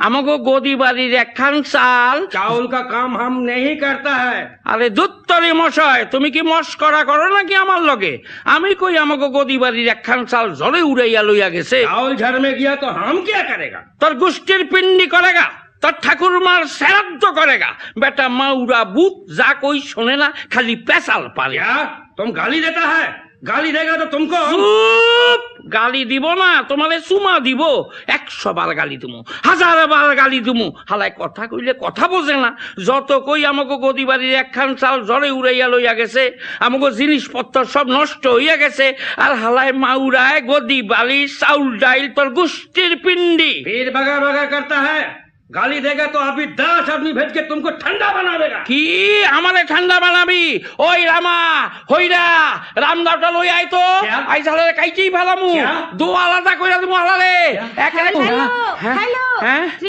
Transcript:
আমাকে গদি বাড়ির একখান চাল। चावल का काम हम नहीं करता है। আরে দুত্তরি মশাই, তুমি কি মস্করা করো নাকি আমার লগে? আমি কই আমাকে গদি বাড়ির একখান চাল জলে উড়াইয়া লইয়া গেছে। चावल झड़ में गया तो हम क्या करेगा? তোর গোষ্ঠীর পিন্ডি করেগা, তোর ঠাকুরমার শ্রাদ্ধ করেগা। বেটা মাউরা বুত যা কই শোনে না, খালি পেশাল পারে। क्या तुम गाली देता है? गाली देगा तो तुमको চুপ! গালি দিব না, তোমারে চুমা দিব। 100 বার গালি দিমু, 1000 বার গালি দিমু। হালায় কথা কইলে কথা বোঝে না। যত কই আমাকে গদি বাড়ির একখান চাল জ্বরে উড়াইয়া লইয়া গেছে, আমাকে জিনিসপত্র সব নষ্ট হইয়া গেছে। আর হালায় মাউরায় গদি বাড়ি চাউল ডাইল তোর গোষ্ঠীর পিন্ডি। फिर बगा बगा करता है। गाली देगा तो अभी 10 आदमी भेज के तुमको ठंडा बना देगा। কি আমারে ঠান্ডা বানাবি? ওই রামা হইরা রামদাওটা লই আই তো। ক্যা? আই সালে কাইতেই ফেলামু, ক্যা? দো আলাদা কইরা দিমু হালারে। Hello, hello. হ্যাঁ